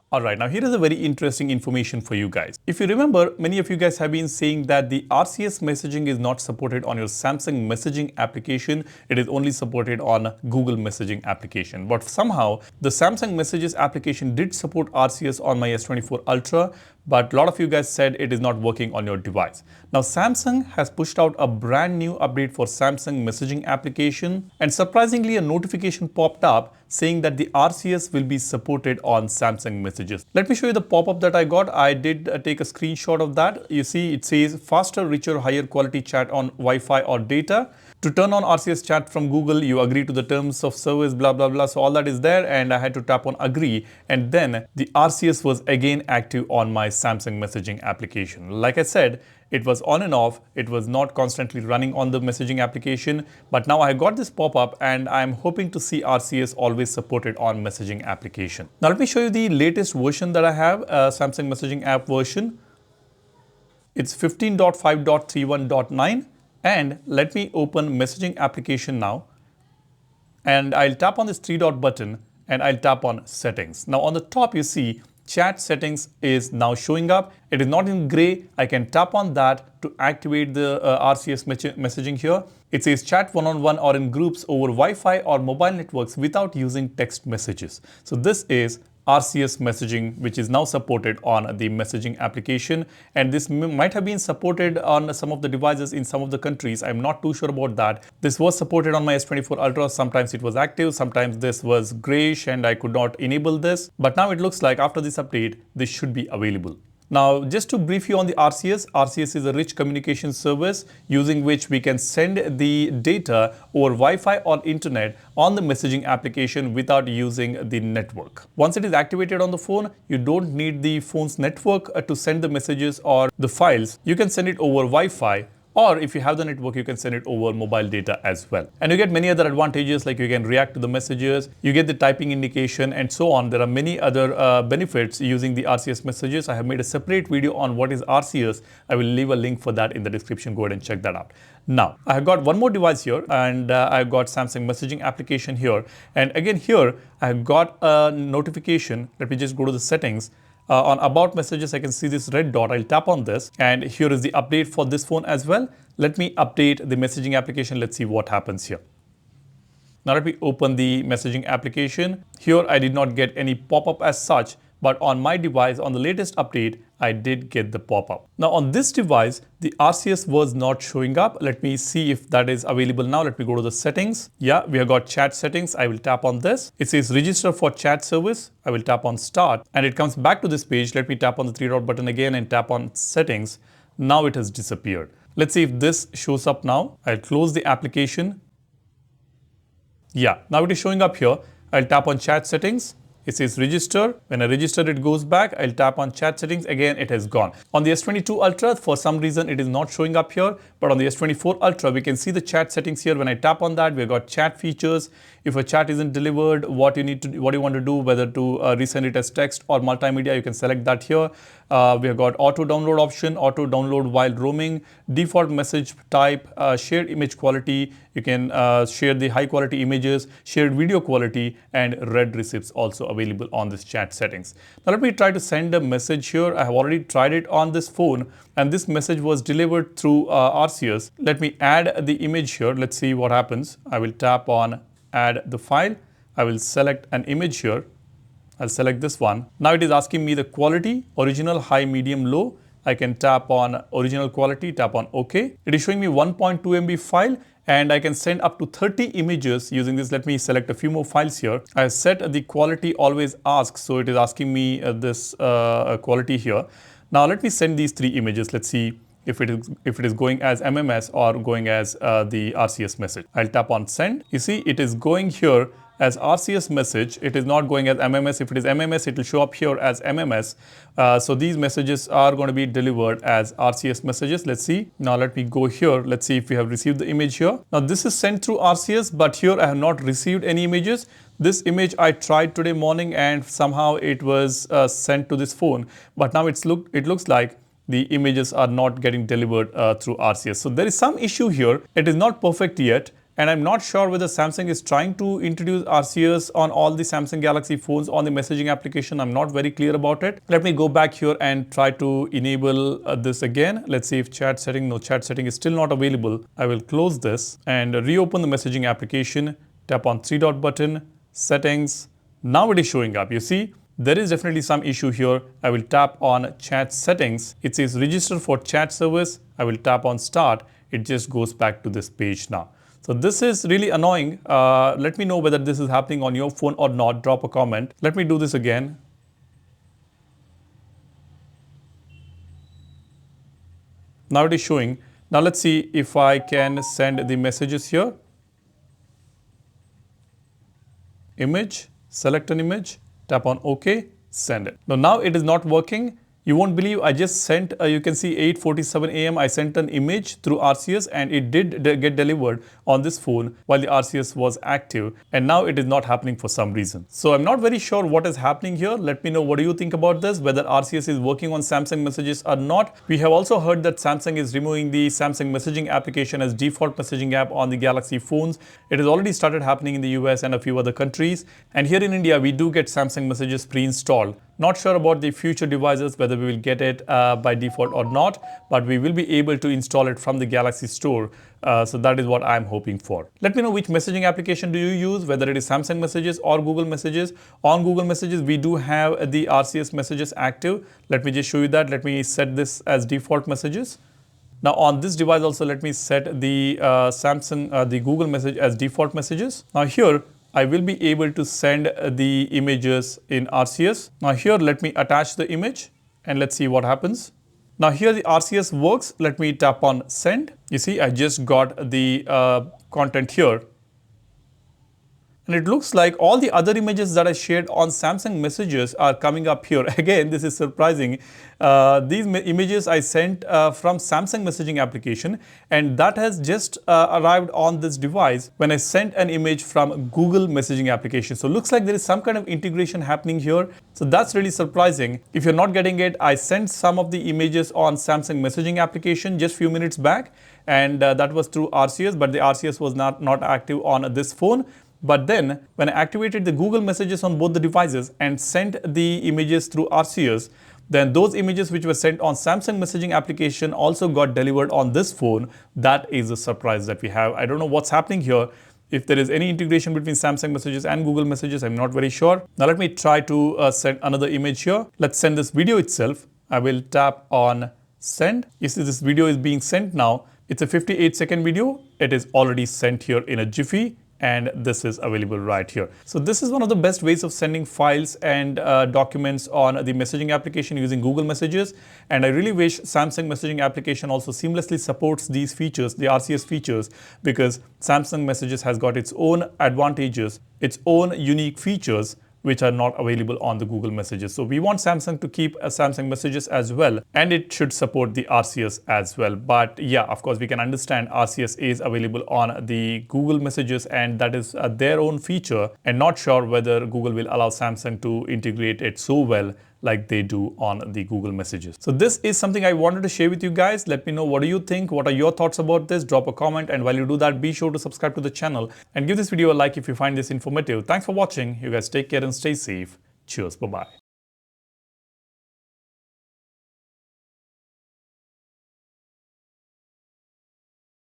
Alright, now here is a very interesting information for you guys. If you remember, many of you guys have been saying that the RCS messaging is not supported on your Samsung messaging application. It is only supported on Google messaging application. But somehow the Samsung messages application did support RCS on my S24 Ultra, but a lot of you guys said it is not working on your device. Now Samsung has pushed out a brand new update for Samsung messaging application, and surprisingly a notification popped up saying that the RCS will be supported on Samsung messages. Let me show you the pop-up that I got. I did take a screenshot of that. You see it says faster, richer, higher quality chat on Wi-Fi or data. To turn on RCS chat from Google, you agree to the terms of service, blah, blah, blah. So all that is there, and I had to tap on agree. And then the RCS was again active on my Samsung messaging application. Like I said, it was on and off. It was not constantly running on the messaging application. But now I got this pop-up and I'm hoping to see RCS always supported on messaging application. Now let me show you the latest version that I have, Samsung messaging app version. It's 15.5.31.9. And let me open messaging application now. And I'll tap on this three dot button and I'll tap on settings. Now on the top you see chat settings is now showing up. It is not in gray. I can tap on that to activate the RCS messaging here. It says chat one-on-one or in groups over Wi-Fi or mobile networks without using text messages. So this is RCS messaging, which is now supported on the messaging application, and this might have been supported on some of the devices in some of the countries. I'm not too sure about that. This was supported on my S24 Ultra. Sometimes it was active, sometimes this was grayish and I could not enable this, but now it looks like after this update this should be available. Now, just to brief you on the RCS, RCS is a rich communication service using which we can send the data over Wi-Fi or internet on the messaging application without using the network. Once it is activated on the phone, you don't need the phone's network to send the messages or the files. You can send it over Wi-Fi, or if you have the network, you can send it over mobile data as well. And you get many other advantages, like you can react to the messages, you get the typing indication and so on. There are many other benefits using the RCS messages. I have made a separate video on what is RCS. I will leave a link for that in the description. Go ahead and check that out. Now, I have got one more device here, and I've got Samsung messaging application here. And again here, I've got a notification. Let me just go to the settings. On about messages, I can see this red dot. I'll tap on this and here is the update for this phone as well. Let me update the messaging application. Let's see what happens here. Now let me open the messaging application. Here I did not get any pop-up as such, but on my device, on the latest update, I did get the pop-up. Now on this device, the RCS was not showing up. Let me see if that is available now. Let me go to the settings. Yeah, we have got chat settings. I will tap on this. It says register for chat service. I will tap on start and it comes back to this page. Let me tap on the three dot button again and tap on settings. Now it has disappeared. Let's see if this shows up now. I'll close the application. Yeah, now it is showing up here. I'll tap on chat settings. It says register. When I register, it goes back. I'll tap on chat settings. Again, it has gone. On the S22 Ultra, for some reason, it is not showing up here. But on the S24 Ultra, we can see the chat settings here. When I tap on that, we've got chat features. If a chat isn't delivered, what you want to do, whether to resend it as text or multimedia, you can select that here. We have got auto download option, auto download while roaming, default message type, shared image quality. You can share the high quality images, shared video quality, and read receipts also available on this chat settings. Now let me try to send a message here. I have already tried it on this phone and this message was delivered through RCS. Let me add the image here. Let's see what happens. I will tap on add the file. I will select an image here. I'll select this one. Now it is asking me the quality, original, high, medium, low. I can tap on original quality, tap on OK. It is showing me 1.2 MB file and I can send up to 30 images using this. Let me select a few more files here. I have set the quality always ask, so it is asking me this quality here. Now let me send these 3 images. Let's see if it is going as MMS or going as the RCS message. I'll tap on send. You see it is going here as RCS message. It is not going as MMS. If it is MMS, it will show up here as MMS. So these messages are going to be delivered as RCS messages. Let's see. Now let me go here. Let's see if we have received the image here. Now this is sent through RCS, but here I have not received any images. This image I tried today morning and somehow it was sent to this phone. But now it looks like the images are not getting delivered through RCS. So there is some issue here. It is not perfect yet. And I'm not sure whether Samsung is trying to introduce RCS on all the Samsung Galaxy phones on the messaging application. I'm not very clear about it. Let me go back here and try to enable this again. Let's see if chat setting, no, chat setting is still not available. I will close this and reopen the messaging application. Tap on three dot button, settings. Now it is showing up. You see, there is definitely some issue here. I will tap on chat settings. It says register for chat service. I will tap on start. It just goes back to this page now. So this is really annoying. Let me know whether this is happening on your phone or not. Drop a comment. Let me do this again. Now it is showing. Now let's see if I can send the messages here. Image, select an image, tap on OK, send it. Now it is not working. You won't believe I just sent, you can see 8:47 a.m. I sent an image through RCS and it did get delivered on this phone while the RCS was active, and now it is not happening for some reason. So I'm not very sure what is happening here. Let me know what do you think about this, whether RCS is working on Samsung messages or not. We have also heard that Samsung is removing the Samsung messaging application as default messaging app on the Galaxy phones. It has already started happening in the US and a few other countries. And here in India, we do get Samsung messages pre-installed. Not sure about the future devices, whether we will get it by default or not, but we will be able to install it from the Galaxy store. So that is what I'm hoping for. Let me know which messaging application do you use, whether it is Samsung Messages or Google Messages. On Google Messages, we do have the RCS messages active. Let me just show you that. Let me set this as default messages. Now on this device also, let me set the the Google message as default messages. Now here, I will be able to send the images in RCS. Now here, let me attach the image and let's see what happens. Now here the RCS works. Let me tap on send. You see, I just got the content here. And it looks like all the other images that I shared on Samsung messages are coming up here. Again, this is surprising. These images I sent from Samsung messaging application, and that has just arrived on this device when I sent an image from Google messaging application. So it looks like there is some kind of integration happening here. So that's really surprising. If you're not getting it, I sent some of the images on Samsung messaging application just few minutes back, and that was through RCS, but the RCS was not active on this phone. But then when I activated the Google messages on both the devices and sent the images through RCS, then those images which were sent on Samsung messaging application also got delivered on this phone. That is a surprise that we have. I don't know what's happening here. If there is any integration between Samsung messages and Google messages, I'm not very sure. Now let me try to send another image here. Let's send this video itself. I will tap on send. You see this video is being sent now. It's a 58-second video. It is already sent here in a jiffy. And this is available right here. So this is one of the best ways of sending files and documents on the messaging application using Google Messages. And I really wish Samsung messaging application also seamlessly supports these features, the RCS features, because Samsung Messages has got its own advantages, its own unique features, which are not available on the Google Messages. So we want Samsung to keep Samsung Messages as well, and it should support the RCS as well. But yeah, of course, we can understand RCS is available on the Google Messages, and that is their own feature, and not sure whether Google will allow Samsung to integrate it so well like they do on the Google Messages. So this is something I wanted to share with you guys. Let me know what do you think, what are your thoughts about this. Drop a comment, and while you do that, be sure to subscribe to the channel and give this video a like if you find this informative. Thanks for watching. You guys take care and stay safe. Cheers. Bye-bye.